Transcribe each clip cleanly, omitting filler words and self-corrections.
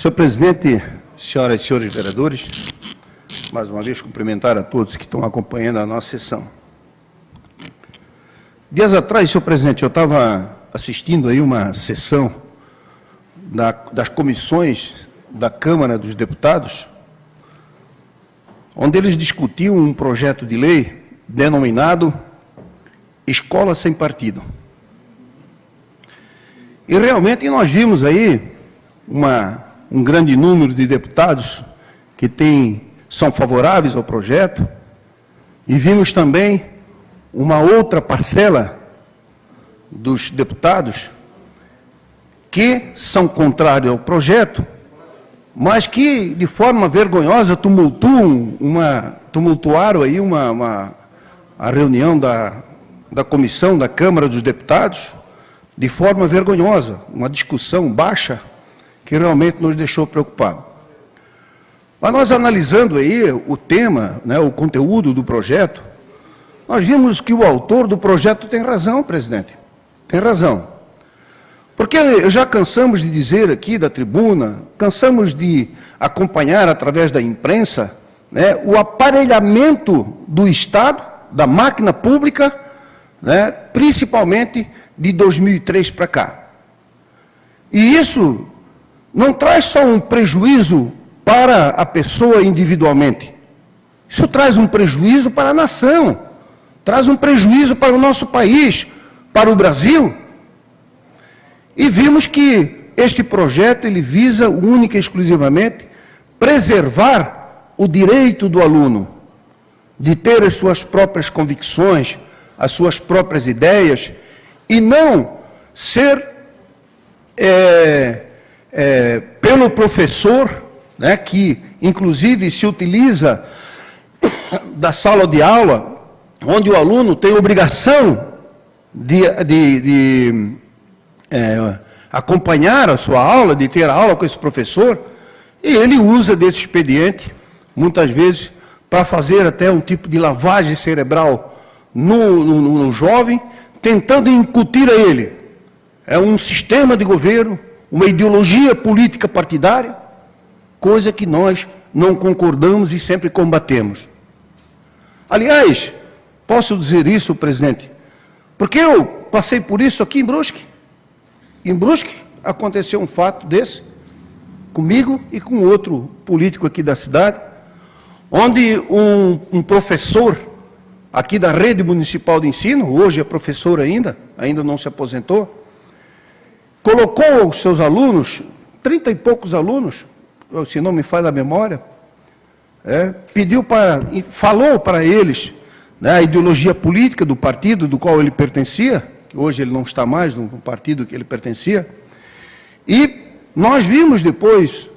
Senhor presidente, senhoras e senhores vereadores, mais uma vez cumprimentar a todos que estão acompanhando a nossa sessão. Dias atrás, senhor presidente, eu estava assistindo aí uma sessão das comissões da Câmara dos Deputados, onde eles discutiam um projeto de lei denominado Escola Sem Partido. E realmente nós vimos aí um grande número de deputados que são favoráveis ao projeto, e vimos também uma outra parcela dos deputados que são contrários ao projeto, mas que, de forma vergonhosa, tumultuaram aí a reunião da comissão da Câmara dos Deputados, de forma vergonhosa, uma discussão baixa, que realmente nos deixou preocupados. Mas nós, analisando aí o tema, o conteúdo do projeto, nós vimos que o autor do projeto tem razão, presidente, tem razão. Porque já cansamos de dizer aqui da tribuna, cansamos de acompanhar através da imprensa, o aparelhamento do Estado, da máquina pública, principalmente de 2003 para cá. E isso não traz só um prejuízo para a pessoa individualmente, isso traz um prejuízo para a nação, traz um prejuízo para o nosso país, para o Brasil. E vimos que este projeto ele visa única e exclusivamente preservar o direito do aluno de ter as suas próprias convicções, as suas próprias ideias, e não ser pelo professor, que inclusive se utiliza da sala de aula, onde o aluno tem obrigação de acompanhar a sua aula, de ter a aula com esse professor, e ele usa desse expediente, muitas vezes, para fazer até um tipo de lavagem cerebral no jovem, tentando incutir a ele um sistema de governo, uma ideologia política partidária, coisa que nós não concordamos e sempre combatemos. Aliás, posso dizer isso, presidente, porque eu passei por isso aqui em Brusque. Em Brusque aconteceu um fato desse, comigo e com outro político aqui da cidade, onde um professor aqui da rede municipal de ensino, hoje é professor ainda não se aposentou, colocou os seus alunos, 30 e poucos alunos, se não me falha a memória, falou para eles a ideologia política do partido do qual ele pertencia, que hoje ele não está mais no partido que ele pertencia, e nós vimos depois,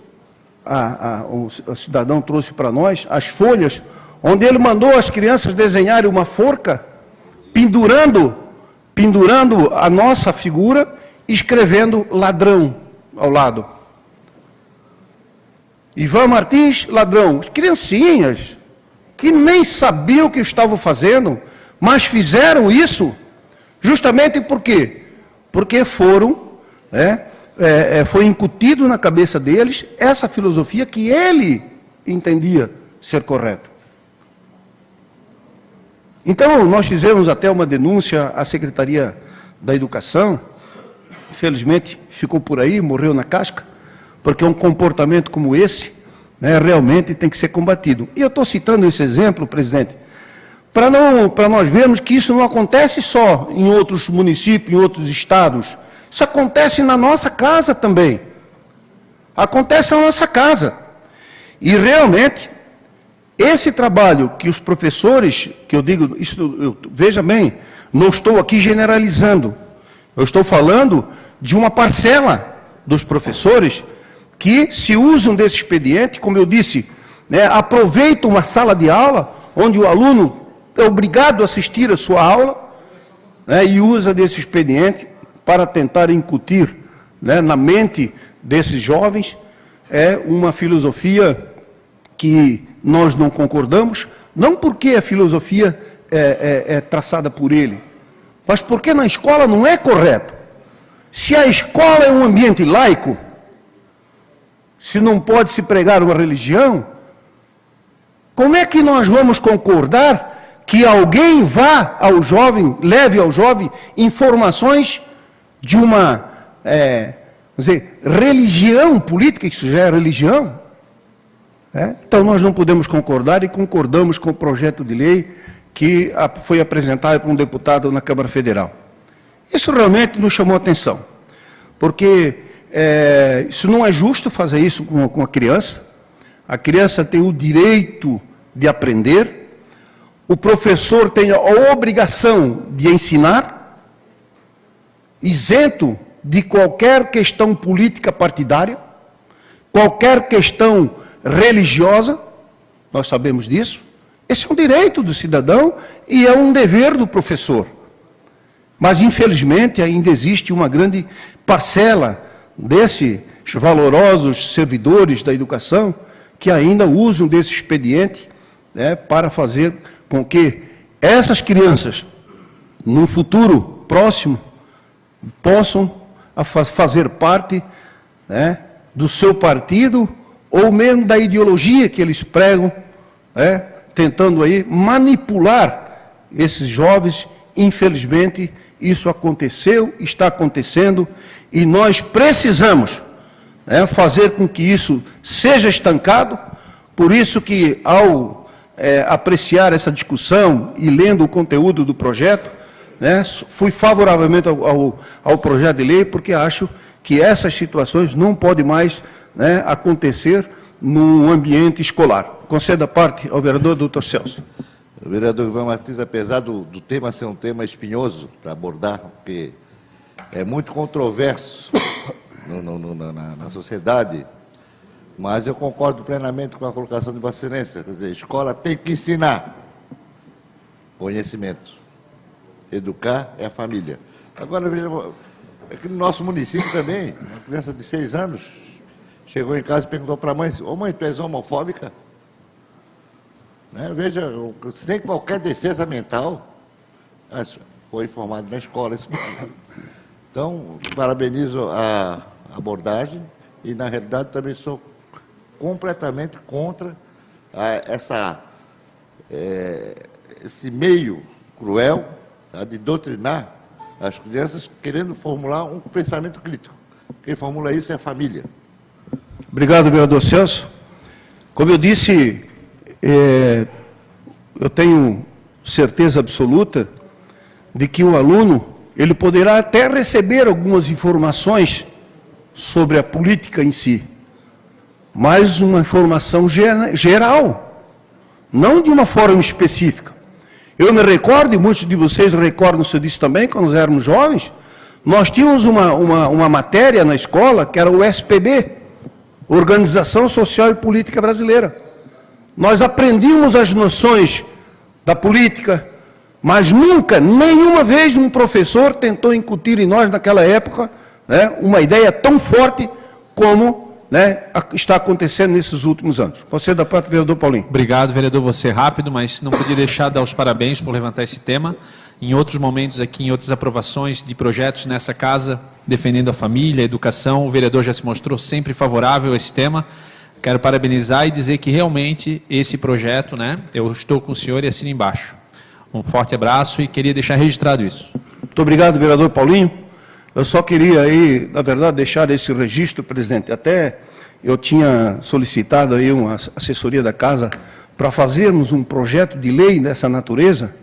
o cidadão trouxe para nós as folhas, onde ele mandou as crianças desenharem uma forca, pendurando a nossa figura, escrevendo ladrão ao lado. Ivan Martins, ladrão. Criancinhas que nem sabiam o que estavam fazendo, mas fizeram isso justamente por quê? Porque foi incutido na cabeça deles essa filosofia que ele entendia ser correta. Então, nós fizemos até uma denúncia à Secretaria da Educação, infelizmente ficou por aí, morreu na casca, porque um comportamento como esse, realmente tem que ser combatido. E eu estou citando esse exemplo, presidente, para nós vermos que isso não acontece só em outros municípios, em outros estados, isso acontece na nossa casa também, acontece na nossa casa, e realmente, esse trabalho que os professores, que eu digo, veja bem, não estou aqui generalizando, eu estou falando de uma parcela dos professores que se usam desse expediente, como eu disse, aproveitam uma sala de aula, onde o aluno é obrigado a assistir a sua aula, e usa desse expediente para tentar incutir na mente desses jovens uma filosofia que nós não concordamos, não porque a filosofia é traçada por ele, mas porque na escola não é correto. Se a escola é um ambiente laico, se não pode se pregar uma religião, como é que nós vamos concordar que alguém vá ao jovem, leve ao jovem informações de uma, vamos dizer, religião política, que isso já é religião? Então nós não podemos concordar e concordamos com o projeto de lei que foi apresentado por um deputado na Câmara Federal. Isso realmente nos chamou a atenção, porque isso não é justo fazer isso com a criança. A criança tem o direito de aprender, o professor tem a obrigação de ensinar, isento de qualquer questão política partidária, qualquer questão religiosa, nós sabemos disso. Esse é um direito do cidadão e é um dever do professor. Mas, infelizmente, ainda existe uma grande parcela desses valorosos servidores da educação que ainda usam desse expediente, para fazer com que essas crianças, no futuro próximo, possam fazer parte do seu partido ou mesmo da ideologia que eles pregam, tentando aí manipular esses jovens. Infelizmente, isso aconteceu, está acontecendo, e nós precisamos fazer com que isso seja estancado. Por isso que, ao apreciar essa discussão e lendo o conteúdo do projeto, fui favoravelmente ao projeto de lei, porque acho que essas situações não podem mais acontecer no ambiente escolar. Concedo a parte ao vereador doutor Celso. O vereador Ivan Martins, apesar do tema ser um tema espinhoso para abordar, porque é muito controverso na sociedade, mas eu concordo plenamente com a colocação de Vossa Excelência. Quer dizer, a escola tem que ensinar conhecimento. Educar é a família. Agora, veja, aqui no nosso município também, uma criança de 6 anos chegou em casa e perguntou para a mãe: ô mãe, tu és homofóbica? Veja, sem qualquer defesa mental, foi informado na escola. Então, parabenizo a abordagem e, na realidade, também sou completamente contra esse meio cruel de doutrinar as crianças querendo formular um pensamento crítico. Quem formula isso é a família. Obrigado, vereador Celso. Como eu disse, eu tenho certeza absoluta de que o aluno ele poderá até receber algumas informações sobre a política em si, mas uma informação geral, não de uma forma específica. Eu me recordo, e muitos de vocês recordam-se disso também, quando nós éramos jovens, nós tínhamos uma matéria na escola que era o SPB, Organização Social e Política Brasileira. Nós aprendíamos as noções da política, mas nunca, nenhuma vez, um professor tentou incutir em nós, naquela época, uma ideia tão forte como está acontecendo nesses últimos anos. Concedo a parte do vereador Paulinho. Obrigado, vereador. Você rápido, mas não podia deixar de dar os parabéns por levantar esse tema. Em outros momentos aqui, em outras aprovações de projetos nessa casa, defendendo a família, a educação, o vereador já se mostrou sempre favorável a esse tema. Quero parabenizar e dizer que realmente esse projeto, eu estou com o senhor e assino embaixo. Um forte abraço e queria deixar registrado isso. Muito obrigado, vereador Paulinho. Eu só queria aí, na verdade, deixar esse registro, presidente. Até eu tinha solicitado aí uma assessoria da casa para fazermos um projeto de lei dessa natureza,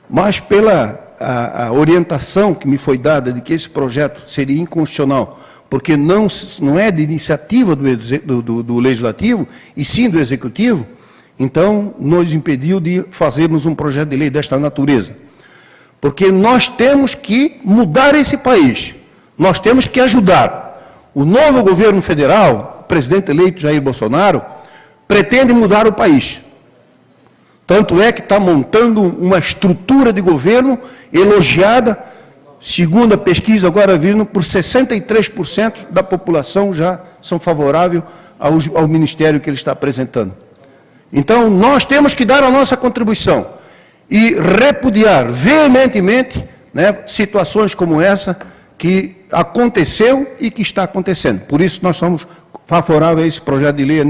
mas pela a orientação que me foi dada de que esse projeto seria inconstitucional, porque não é de iniciativa do Legislativo, e sim do Executivo, então nos impediu de fazermos um projeto de lei desta natureza. Porque nós temos que mudar esse país, nós temos que ajudar. O novo governo federal, o presidente eleito Jair Bolsonaro, pretende mudar o país. Tanto é que está montando uma estrutura de governo elogiada, segundo a pesquisa agora vindo, por 63% da população já são favoráveis ao ministério que ele está apresentando. Então, nós temos que dar a nossa contribuição e repudiar veementemente situações como essa que aconteceu e que está acontecendo. Por isso, nós somos favorável a esse projeto de lei